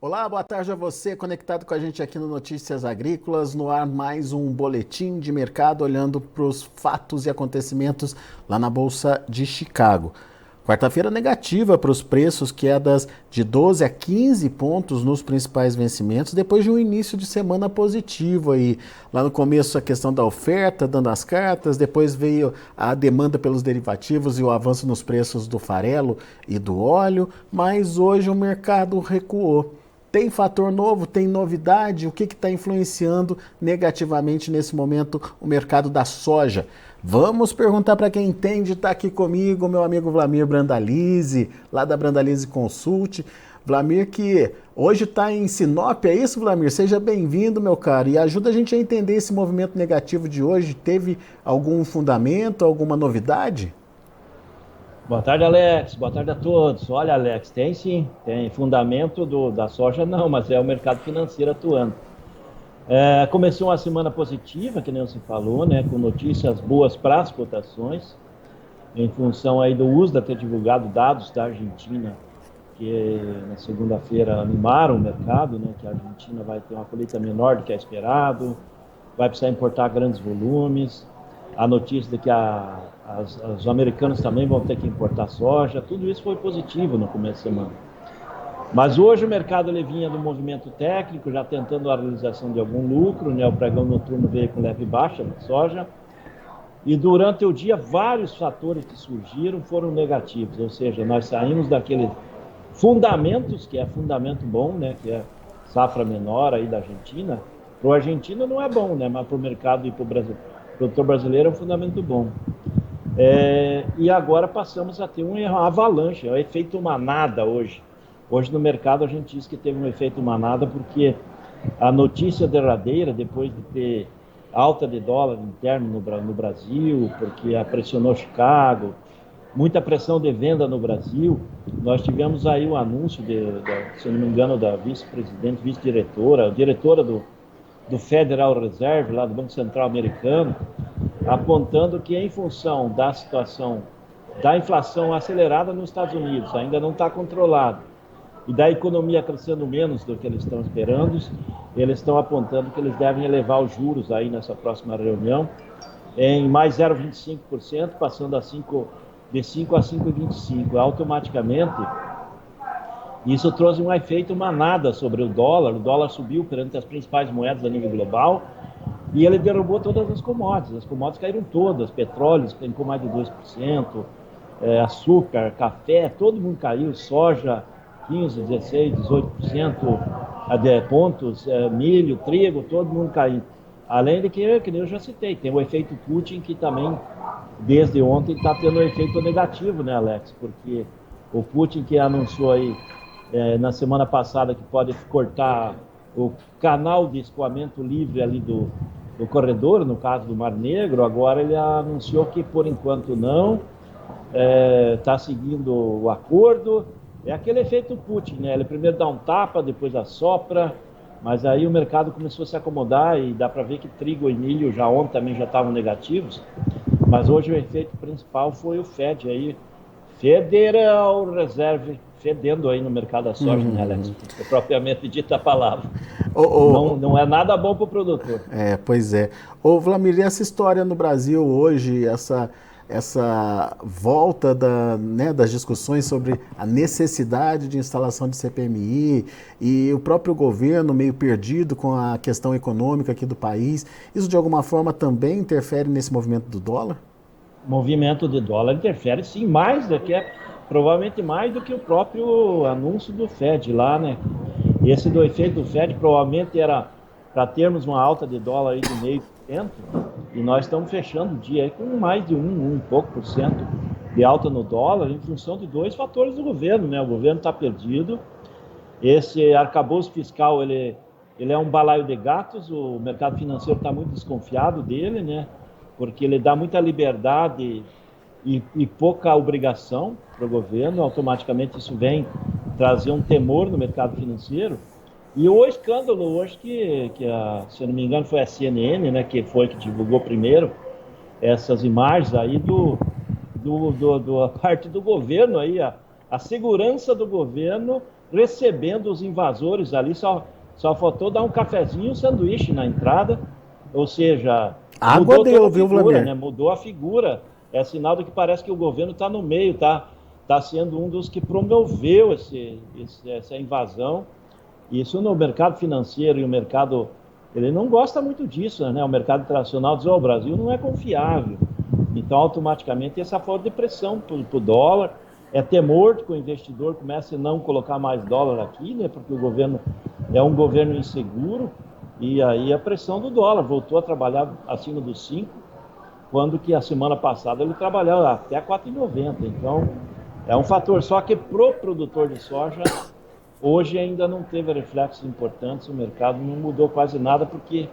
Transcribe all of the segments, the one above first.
Olá, boa tarde a você, conectado com a gente aqui no Notícias Agrícolas, no ar mais um boletim de mercado, olhando para os fatos e acontecimentos lá na Bolsa de Chicago. Quarta-feira negativa para os preços, quedas de 12 a 15 pontos nos principais vencimentos, depois de um início de semana positivo aí. Lá no começo a questão da oferta, dando as cartas, depois veio a demanda pelos derivativos e o avanço nos preços do farelo e do óleo, mas hoje o mercado recuou. Tem fator novo, tem novidade? O que está influenciando negativamente nesse momento o mercado da soja? Vamos perguntar para quem entende, está aqui comigo, meu amigo Vlamir Brandalize, lá da Brandalize Consult. Vlamir, que hoje está em Sinop, é isso, Vlamir? Seja bem-vindo, meu caro, e ajuda a gente a entender esse movimento negativo de hoje. Teve algum fundamento, alguma novidade? Boa tarde, Alex. Boa tarde a todos. Olha, Alex, tem sim, tem fundamento da soja não, mas é o mercado financeiro atuando. Começou uma semana positiva, que nem você falou, né, com notícias boas para as cotações, em função aí do USDA ter divulgado dados da Argentina, que na segunda-feira animaram o mercado, né, que a Argentina vai ter uma colheita menor do que é esperado, vai precisar importar grandes volumes, a notícia de que os americanos também vão ter que importar soja, tudo isso foi positivo no começo da semana. Mas hoje o mercado ele vinha do movimento técnico, já tentando a realização de algum lucro, né? O pregão noturno veio com leve baixa na soja, e durante o dia vários fatores que surgiram foram negativos, ou seja, nós saímos daqueles fundamentos, que é fundamento bom, né? Que é safra menor aí da Argentina. Para o argentino não é bom, né? Mas para o mercado e para o produtor brasileiro é um fundamento bom. E agora passamos a ter uma avalanche, é o efeito manada hoje. Hoje no mercado a gente diz que teve um efeito manada porque a notícia derradeira, depois de ter alta de dólar interno no Brasil, porque pressionou Chicago, muita pressão de venda no Brasil, nós tivemos aí o anúncio, se eu não me engano, da vice-presidente, vice-diretora, diretora do Federal Reserve, lá do Banco Central Americano, apontando que em função da situação da inflação acelerada nos Estados Unidos, ainda não está controlado, e da economia crescendo menos do que eles estão esperando, eles estão apontando que eles devem elevar os juros aí nessa próxima reunião em mais 0,25%, passando de 5 a 5,25%. Automaticamente, isso trouxe um efeito manada sobre o dólar subiu perante as principais moedas a nível global, e ele derrubou todas as commodities caíram todas, petróleo com mais de 2%, açúcar, café, todo mundo caiu, soja 15, 16, 18% de pontos, milho, trigo, todo mundo caindo. Além de que nem eu já citei, tem o efeito Putin, que também, desde ontem, está tendo um efeito negativo, né, Alex? Porque o Putin, que anunciou aí na semana passada que pode cortar o canal de escoamento livre ali do corredor, no caso do Mar Negro, agora ele anunciou que por enquanto não, está seguindo o acordo. É aquele efeito Putin, né? Ele primeiro dá um tapa, depois assopra, mas aí o mercado começou a se acomodar e dá para ver que trigo e milho já ontem também já estavam negativos, mas hoje o efeito principal foi o Fed aí, Federal Reserve, fedendo aí no mercado da soja, né, Alex? É propriamente dita a palavra. Não é nada bom para o produtor. Pois é. Ô, Vlamir, e essa história no Brasil hoje, essa volta das discussões sobre a necessidade de instalação de CPMI e o próprio governo meio perdido com a questão econômica aqui do país, isso de alguma forma também interfere nesse movimento do dólar? O movimento de dólar interfere sim, provavelmente mais do que o próprio anúncio do Fed lá, né? Esse do efeito do Fed provavelmente era para termos uma alta de dólar aí de 0,5%, e nós estamos fechando o dia aí com mais de 1 pouco por cento de alta no dólar, em função de dois fatores do governo, né? O governo está perdido, esse arcabouço fiscal, ele é um balaio de gatos, o mercado financeiro está muito desconfiado dele, né? Porque ele dá muita liberdade e pouca obrigação para o governo, automaticamente isso vem trazer um temor no mercado financeiro. E o escândalo hoje se eu não me engano, foi a CNN, né, que divulgou primeiro essas imagens aí a parte do governo aí, a segurança do governo recebendo os invasores ali, só faltou dar um cafezinho e um sanduíche na entrada, ou seja, Água deu, viu, figura, Vladimir? né? Mudou a figura, é sinal de que parece que o governo está no meio, tá sendo um dos que promoveu essa invasão. Isso no mercado financeiro e o mercado, ele não gosta muito disso, né? O mercado internacional diz, o Brasil não é confiável. Então, automaticamente, essa forma de pressão para o dólar, é temor de que o investidor comece a não colocar mais dólar aqui, né? Porque o governo é um governo inseguro, e aí a pressão do dólar voltou a trabalhar acima dos 5, quando que a semana passada ele trabalhava até 4,90. Então, é um fator. Só que pro produtor de soja, hoje ainda não teve reflexos importantes, o mercado não mudou quase nada, porque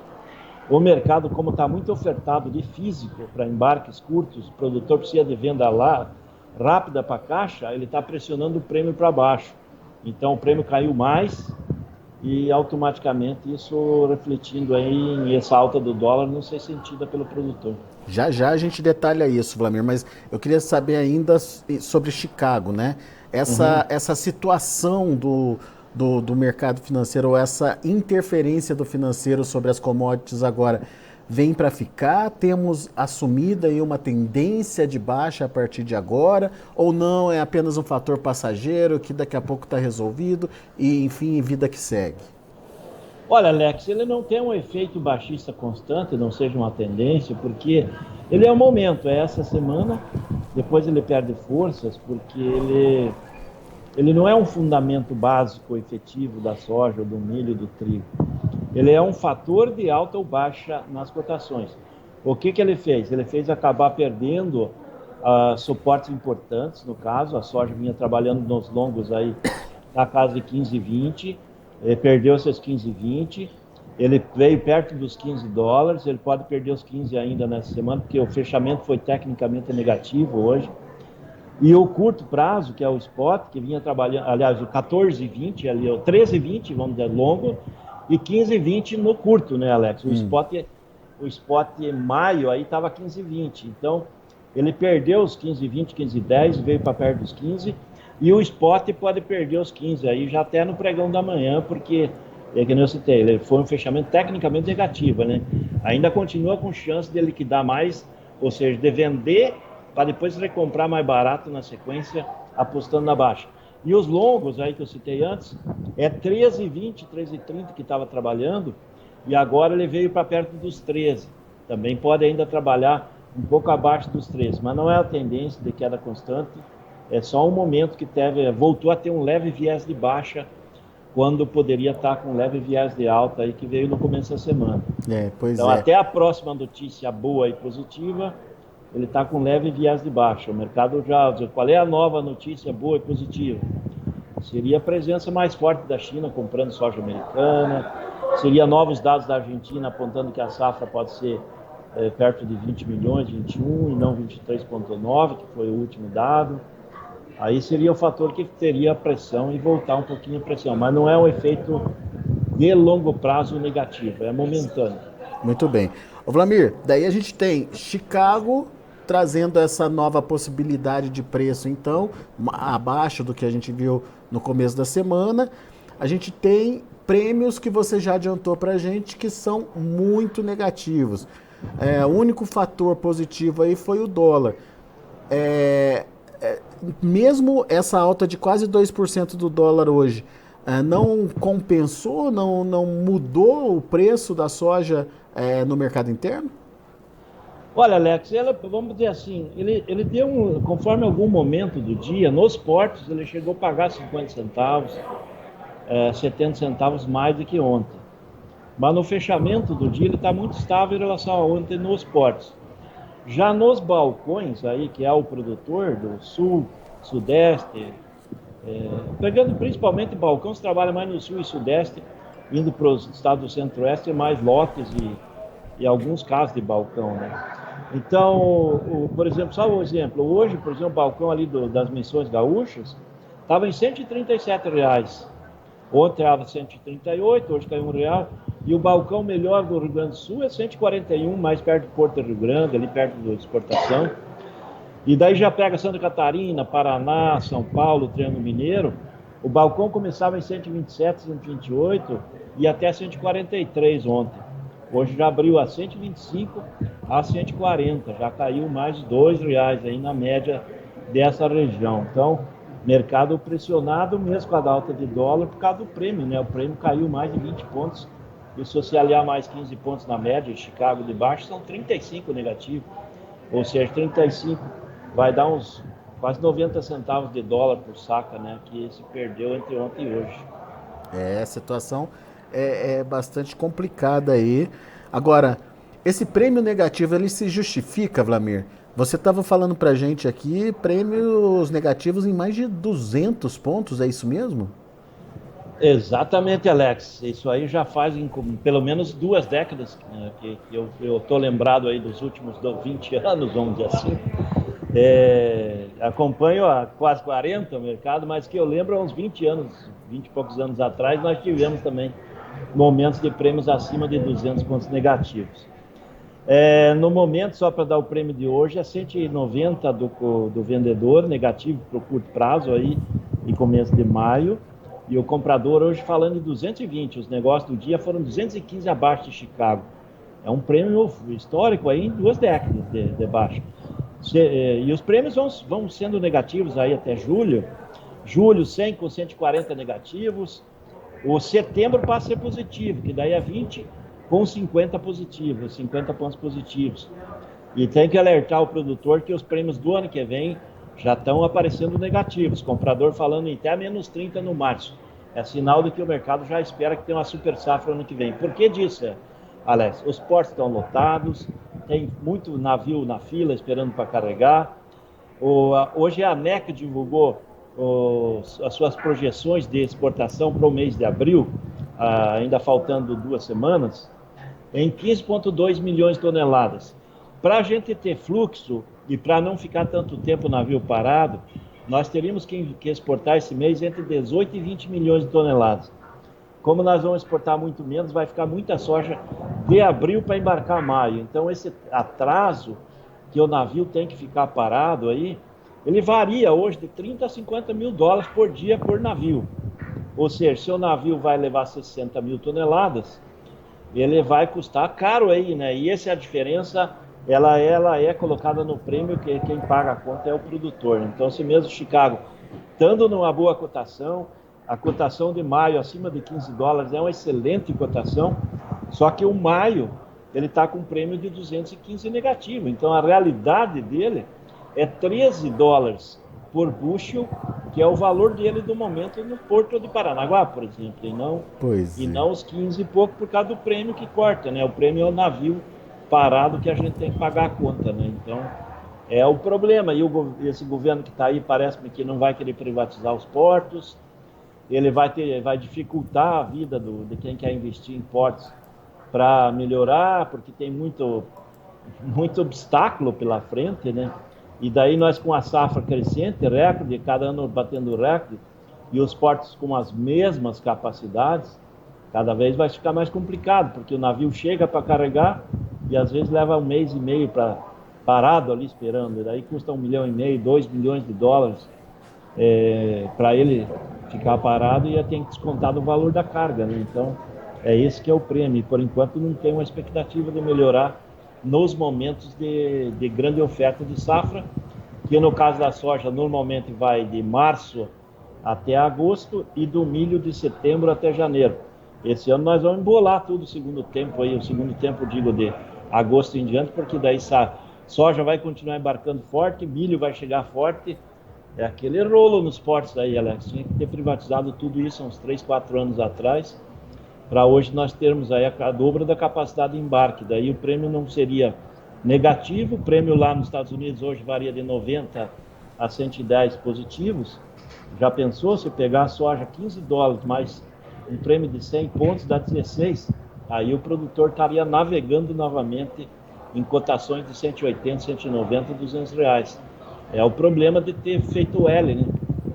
o mercado, como está muito ofertado de físico para embarques curtos, o produtor precisa de venda lá rápida para a caixa, ele está pressionando o prêmio para baixo. Então o prêmio caiu mais e automaticamente isso refletindo aí em essa alta do dólar não ser sentida pelo produtor. Já já a gente detalha isso, Vladimir, mas eu queria saber ainda sobre Chicago, né? Essa situação do mercado financeiro, ou essa interferência do financeiro sobre as commodities agora, vem para ficar? Temos assumida aí uma tendência de baixa a partir de agora? Ou não, é apenas um fator passageiro que daqui a pouco está resolvido e, enfim, vida que segue? Olha, Alex, ele não tem um efeito baixista constante, não seja uma tendência, porque ele é um momento, é essa semana, depois ele perde forças, porque ele não é um fundamento básico efetivo da soja, do milho e do trigo. Ele é um fator de alta ou baixa nas cotações. O que ele fez? Ele fez acabar perdendo suportes importantes, no caso, a soja vinha trabalhando nos longos aí na casa de 15,20, ele perdeu seus 15,20, ele veio perto dos $15, ele pode perder os 15 ainda nessa semana, porque o fechamento foi tecnicamente negativo hoje. E o curto prazo, que é o spot, que vinha trabalhando, aliás, o 14,20, ali, o 13,20, vamos dizer, longo, e 15,20 no curto, né, Alex? O spot maio aí estava 15,20. Então, ele perdeu os 15,20, 15,10, veio para perto dos 15, e o spot pode perder os 15 aí já até no pregão da manhã, porque, é que nem eu citei, ele foi um fechamento tecnicamente negativo, né? Ainda continua com chance de liquidar mais, ou seja, de vender para depois recomprar mais barato na sequência, apostando na baixa. E os longos aí que eu citei antes, é 13,20, 13,30 que estava trabalhando, e agora ele veio para perto dos 13. Também pode ainda trabalhar um pouco abaixo dos 13, mas não é a tendência de queda constante, é só um momento que voltou a ter um leve viés de baixa, quando poderia estar com um leve viés de alta aí que veio no começo da semana. Então, até a próxima notícia boa e positiva, ele está com leve viés de baixa. O mercado já... Qual é a nova notícia boa e positiva? Seria a presença mais forte da China comprando soja americana, seria novos dados da Argentina apontando que a safra pode ser perto de 20 milhões, 21 e não 23,9, que foi o último dado. Aí seria o fator que teria pressão e voltar um pouquinho a pressão, mas não é um efeito de longo prazo negativo, é momentâneo. Muito bem. Ô Vlamir, daí a gente tem Chicago trazendo essa nova possibilidade de preço, então, abaixo do que a gente viu no começo da semana. A gente tem prêmios que você já adiantou para a gente que são muito negativos. O único fator positivo aí foi o dólar. Mesmo essa alta de quase 2% do dólar hoje, não compensou, não mudou o preço da soja no mercado interno? Olha, Alex, vamos dizer assim, ele deu conforme algum momento do dia, nos portos ele chegou a pagar 50 centavos, 70 centavos mais do que ontem. Mas no fechamento do dia ele está muito estável em relação a ontem nos portos. Já nos balcões aí, que é o produtor do sul, sudeste, pegando principalmente balcão, se trabalha mais no sul e sudeste, indo para os estados do centro-oeste, mais lotes e alguns casos de balcão, né? Então, por exemplo, só um exemplo, hoje, por exemplo, o balcão ali das Missões Gaúchas estava em R$137. Ontem estava 138, hoje caiu R$1. E o balcão melhor do Rio Grande do Sul é 141, mais perto do Porto do Rio Grande, ali perto da exportação. E daí já pega Santa Catarina, Paraná, São Paulo, Triângulo Mineiro, O balcão começava em 127, 128 e até 143 ontem. Hoje já abriu a 125 a 140, já caiu mais de R$2 aí na média dessa região. Então, mercado pressionado mesmo com a alta de dólar por causa do prêmio, né? O prêmio caiu mais de 20 pontos e se você aliar mais 15 pontos na média, Chicago de baixo, são 35 negativos. Ou seja, 35 vai dar uns quase 90 centavos de dólar por saca, né? Que se perdeu entre ontem e hoje. A situação é bastante complicada aí. Agora, esse prêmio negativo, ele se justifica, Vlamir? Você estava falando pra gente aqui, prêmios negativos em mais de 200 pontos, é isso mesmo? Exatamente, Alex. Isso aí já faz pelo menos 2 décadas que eu estou lembrado aí dos últimos 20 anos, vamos dizer assim. Acompanho há quase 40 o mercado, mas que eu lembro há uns 20 anos, 20 e poucos anos atrás, nós tivemos também momentos de prêmios acima de 200 pontos negativos. No momento, só para dar o prêmio de hoje, é 190 do vendedor, negativo para o curto prazo, aí, em começo de maio, e o comprador hoje falando de 220, os negócios do dia foram 215 abaixo de Chicago. É um prêmio histórico aí em 2 décadas de baixa. E os prêmios vão sendo negativos aí até julho. Julho 100 com 140 negativos. O setembro passa a ser positivo, que daí é 20 com 50 positivos, 50 pontos positivos. E tem que alertar o produtor que os prêmios do ano que vem já estão aparecendo negativos. Comprador falando em até menos 30 no março. É sinal de que o mercado já espera que tenha uma super safra ano que vem. Por que disso, Alex? Os portos estão lotados, tem muito navio na fila esperando para carregar. Hoje a ANEC divulgou as suas projeções de exportação para o mês de abril, ainda faltando 2 semanas, em 15,2 milhões de toneladas. Para a gente ter fluxo e para não ficar tanto tempo o navio parado, nós teríamos que exportar esse mês entre 18 e 20 milhões de toneladas. Como nós vamos exportar muito menos, vai ficar muita soja de abril para embarcar maio. Então, esse atraso que o navio tem que ficar parado aí, ele varia hoje de 30 a 50 mil dólares por dia por navio. Ou seja, se o navio vai levar 60 mil toneladas, ele vai custar caro aí, né? E essa é a diferença, ela é colocada no prêmio, que quem paga a conta é o produtor. Então, se mesmo Chicago, estando numa boa cotação, a cotação de maio acima de 15 dólares é uma excelente cotação, só que o maio ele está com um prêmio de 215 negativo. Então a realidade dele é 13 dólares por bushel, que é o valor dele do momento no Porto de Paranaguá, por exemplo, e não os 15 e pouco por causa do prêmio que corta, né? O prêmio é o navio parado que a gente tem que pagar a conta, né? Então é o problema. E esse governo que está aí parece-me que não vai querer privatizar os portos. Ele vai dificultar a vida de quem quer investir em portos para melhorar, porque tem muito obstáculo pela frente, né? E daí nós com a safra crescente, recorde, cada ano batendo recorde, e os portos com as mesmas capacidades, cada vez vai ficar mais complicado, porque o navio chega para carregar e às vezes leva 1 mês e meio parado ali esperando, e daí custa 1,5 milhão, 2 milhões de dólares para ele ficar parado e tem que descontar do valor da carga, né? Então é esse que é o prêmio. Por enquanto não tem uma expectativa de melhorar nos momentos de grande oferta de safra, que no caso da soja normalmente vai de março até agosto e do milho de setembro até janeiro. Esse ano nós vamos embolar tudo o segundo tempo aí, o segundo tempo digo de agosto em diante, porque daí soja vai continuar embarcando forte, milho vai chegar forte. É aquele rolo nos portos aí, Alex. Tinha que ter privatizado tudo isso há uns 3, 4 anos atrás, para hoje nós termos aí a dobra da capacidade de embarque. Daí o prêmio não seria negativo. O prêmio lá nos Estados Unidos hoje varia de 90 a 110 positivos. Já pensou se pegar a soja 15 dólares mais um prêmio de 100 pontos, dá 16? Aí o produtor estaria navegando novamente em cotações de 180, 190, 200 reais. É o problema de ter feito o L, né?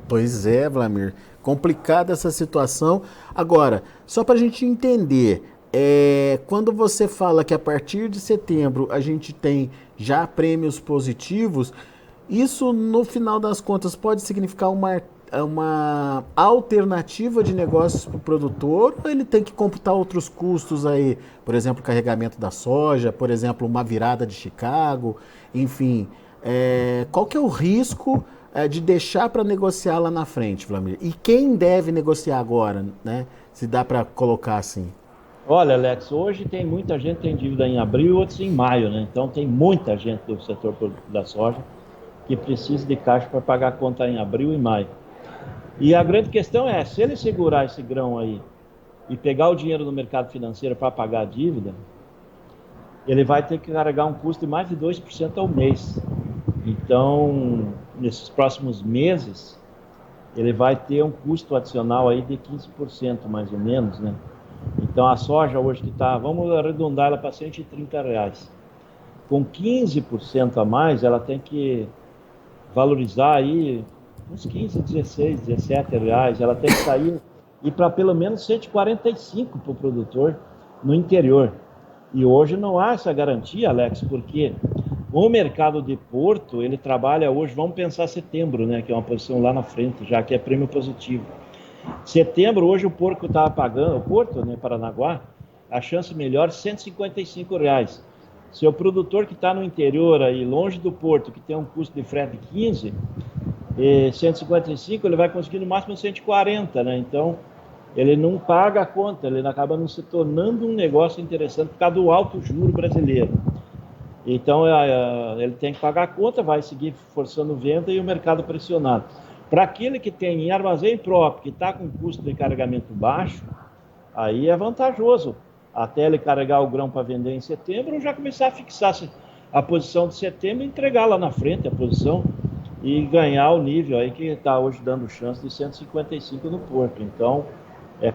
Pois é, Vlamir. Complicada essa situação. Agora, só para a gente entender, quando você fala que a partir de setembro a gente tem já prêmios positivos, isso no final das contas pode significar uma uma alternativa de negócios para o produtor, ou ele tem que computar outros custos aí, por exemplo, o carregamento da soja, por exemplo, uma virada de Chicago, enfim, qual que é o risco de deixar para negociar lá na frente, Vlamir? E quem deve negociar agora, né? Se dá para colocar assim. Olha, Alex, hoje tem muita gente que tem dívida em abril e outros em maio, né? Então tem muita gente do setor da soja que precisa de caixa para pagar a conta em abril e maio. E a grande questão é, se ele segurar esse grão aí e pegar o dinheiro no mercado financeiro para pagar a dívida, ele vai ter que carregar um custo de mais de 2% ao mês. Então, nesses próximos meses, ele vai ter um custo adicional aí de 15%, mais ou menos, né? Então, a soja hoje que está, vamos arredondar ela para R$130. Com 15% a mais, ela tem que valorizar aí uns 15, 16, 17 reais. Ela tem que sair e para pelo menos 145 para o produtor no interior. E hoje não há essa garantia, Alex, porque o mercado de Porto, ele trabalha hoje, vamos pensar setembro, né, que é uma posição lá na frente, já que é prêmio positivo. Setembro, hoje o porco estava pagando, o Porto, né, Paranaguá, a chance melhor R$155. Se o produtor que está no interior, aí, longe do porto, que tem um custo de frete de 15, 155, ele vai conseguir no máximo 140, né? Então, ele não paga a conta, ele acaba não se tornando um negócio interessante por causa do alto juro brasileiro. Então, ele tem que pagar a conta, vai seguir forçando venda e o mercado pressionado. Para aquele que tem em armazém próprio, que está com custo de carregamento baixo, aí é vantajoso. Até ele carregar o grão para vender em setembro, já começar a fixar a posição de setembro e entregar lá na frente a posição e ganhar o nível aí que está hoje dando chance de 155 no Porto. Então,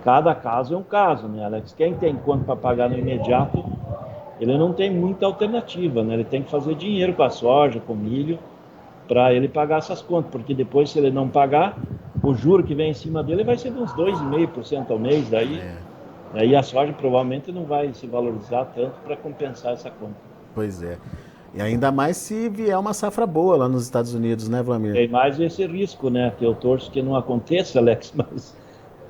cada caso é um caso, né, Alex? Quem tem quanto para pagar no imediato, ele não tem muita alternativa, né? Ele tem que fazer dinheiro com a soja, com o milho, para ele pagar essas contas, porque depois, se ele não pagar, o juro que vem em cima dele vai ser de uns 2,5% ao mês, daí a soja provavelmente não vai se valorizar tanto para compensar essa conta. Pois é. E ainda mais se vier uma safra boa lá nos Estados Unidos, né, Vlamir? Tem mais esse risco, né? Que eu torço que não aconteça, Alex,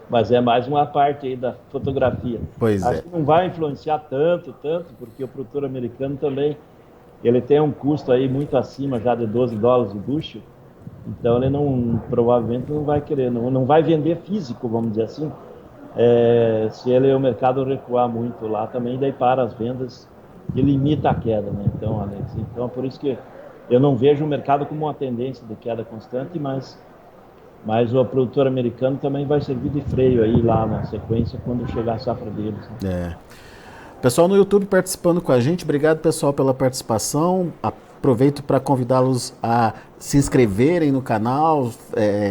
mas é mais uma parte aí da fotografia. Pois Acho que não vai influenciar tanto, porque o produtor americano também, ele tem um custo aí muito acima já de $12 o bushel, então ele provavelmente não vai querer, não vai vender físico, vamos dizer assim. Se o mercado recuar muito lá também, daí para as vendas e limita a queda, né? Então, Alex, por isso que eu não vejo o mercado como uma tendência de queda constante, mas o produtor americano também vai servir de freio aí lá na sequência quando chegar a safra deles, né? Pessoal no YouTube participando com a gente, obrigado pessoal pela participação. Aproveito para convidá-los a se inscreverem no canal,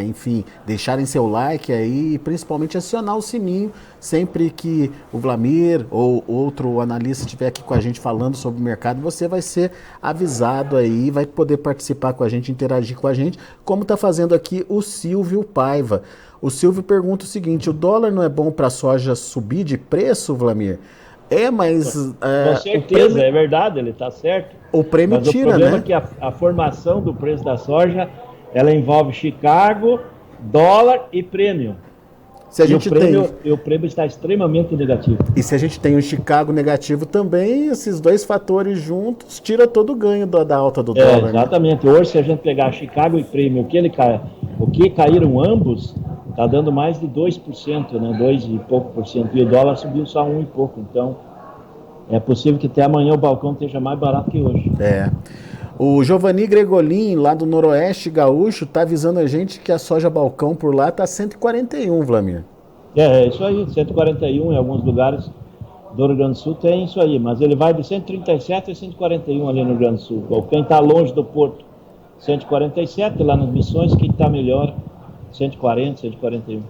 enfim, deixarem seu like aí e principalmente acionar o sininho sempre que o Vlamir ou outro analista estiver aqui com a gente falando sobre o mercado, você vai ser avisado aí, vai poder participar com a gente, interagir com a gente, como está fazendo aqui o Silvio Paiva. O Silvio pergunta o seguinte: o dólar não é bom para a soja subir de preço, Vlamir? Mas... Com certeza, é verdade, ele está certo. O prêmio mas tira, o problema né? é que a formação do preço da soja, ela envolve Chicago, dólar e prêmio. Se a gente o prêmio está extremamente negativo. E se a gente tem o Chicago negativo também, esses dois fatores juntos tira todo o ganho da alta do dólar. Exatamente. Né? Hoje, se a gente pegar Chicago e prêmio, o que caíram ambos, está dando mais de 2%, né? 2 e pouco por cento. E o dólar subiu só 1 e pouco. Então, é possível que até amanhã o balcão esteja mais barato que hoje. O Giovanni Gregolin, lá do Noroeste Gaúcho, está avisando a gente que a soja balcão por lá está 141, Vlamir. É isso aí, 141 em alguns lugares do Rio Grande do Sul tem isso aí, mas ele vai de 137 a 141 ali no Rio Grande do Sul. Quem está longe do porto, 147, lá nas Missões, quem está melhor, 140, 141.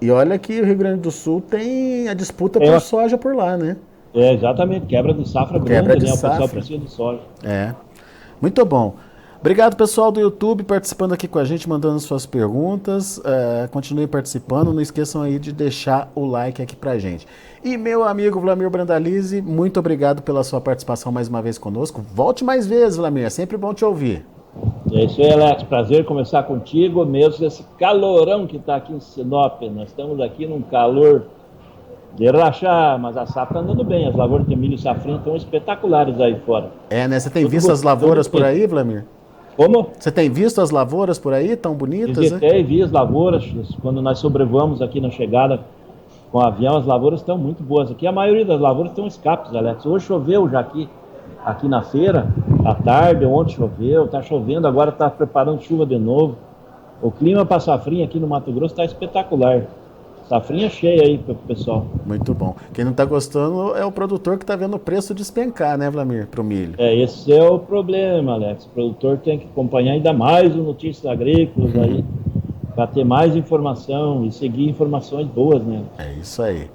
E olha que o Rio Grande do Sul tem a disputa por soja por lá, né? Exatamente, quebra de safra grande, né? O pessoal precisa de soja. Muito bom. Obrigado, pessoal do YouTube, participando aqui com a gente, mandando suas perguntas. Continue participando. Não esqueçam aí de deixar o like aqui pra gente. E meu amigo Vlamir Brandalize, muito obrigado pela sua participação mais uma vez conosco. Volte mais vezes, Vlamir. É sempre bom te ouvir. É isso aí, Alex. Prazer conversar contigo, mesmo esse calorão que está aqui em Sinop. Nós estamos aqui num calor de rachar, mas a safra está andando bem. As lavouras de milho e safrinha estão espetaculares aí fora. É, né? Você tem visto as lavouras por aí, Vlamir? Como? Você tem visto as lavouras por aí? Tão bonitas, né? Visitei, vi as lavouras. Quando nós sobrevoamos aqui na chegada com o avião, as lavouras estão muito boas aqui. A maioria das lavouras estão escapes, Alex. Hoje choveu já aqui na feira, à tarde, ontem choveu, está chovendo, agora está preparando chuva de novo. O clima para safrinha aqui no Mato Grosso está espetacular. Safrinha cheia aí pro pessoal. Muito bom. Quem não está gostando é o produtor que está vendo o preço despencar, né, Vlamir, para o milho. Esse é o problema, Alex. O produtor tem que acompanhar ainda mais o Notícias Agrícolas aí, para ter mais informação e seguir informações boas, né? É isso aí.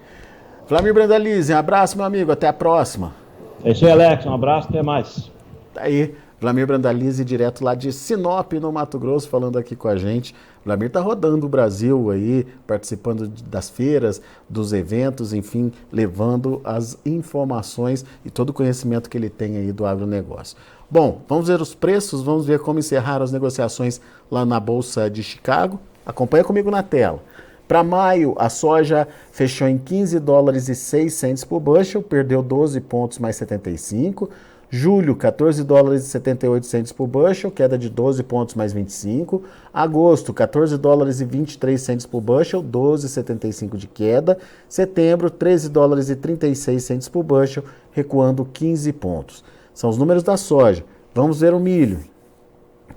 Vlamir Brandalize, um abraço, meu amigo, até a próxima. É isso aí, Alex, um abraço, até mais. Tá aí, Vlamir Brandalize, direto lá de Sinop, no Mato Grosso, falando aqui com a gente. Vlamir tá rodando o Brasil aí, participando das feiras, dos eventos, enfim, levando as informações e todo o conhecimento que ele tem aí do agronegócio. Bom, vamos ver os preços, vamos ver como encerraram as negociações lá na Bolsa de Chicago. Acompanha comigo na tela. Para maio, a soja fechou em 15 dólares e 6 centes por bushel, perdeu 12 pontos mais 75. Julho, 14 dólares e 78 centes por bushel, queda de 12 pontos mais 25. Agosto, 14 dólares e 23 centes por bushel, 12,75 de queda. Setembro, 13 dólares e 36 centes por bushel, recuando 15 pontos. São os números da soja. Vamos ver o milho.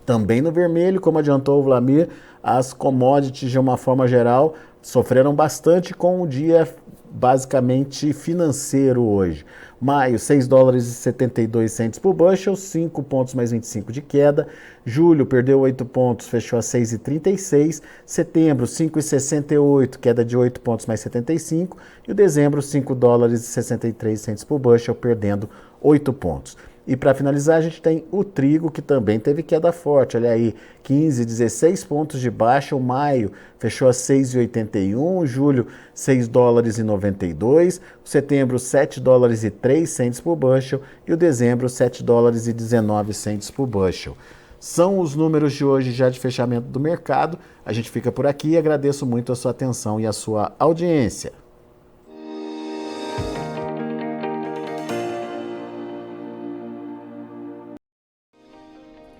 Também no vermelho, como adiantou o Vlamir, as commodities, de uma forma geral, sofreram bastante com o dia basicamente financeiro hoje. Maio, 6 dólares e 72 centes por bushel, 5 pontos mais 25 de queda. Julho, perdeu 8 pontos, fechou a 6,36. Setembro, 5,68, queda de 8 pontos mais 75. E o dezembro, 5 dólares e 63 centes por bushel, perdendo 8 pontos. E para finalizar, a gente tem o trigo, que também teve queda forte. Olha aí, 15, 16 pontos de baixa. O maio fechou a 6,81. Julho, 6 dólares e 92. O setembro, 7 dólares e 3 centes por bushel. E o dezembro, 7 dólares e 19 centes por bushel. São os números de hoje já de fechamento do mercado. A gente fica por aqui e agradeço muito a sua atenção e a sua audiência.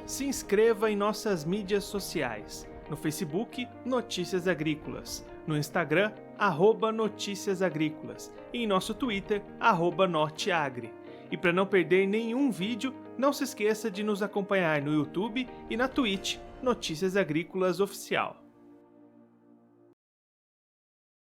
Se inscreva em nossas mídias sociais. No Facebook, Notícias Agrícolas. No Instagram, @Notícias Agrícolas. E em nosso Twitter, @Norteagri. E para não perder nenhum vídeo, não se esqueça de nos acompanhar no YouTube e na Twitch, Notícias Agrícolas Oficial.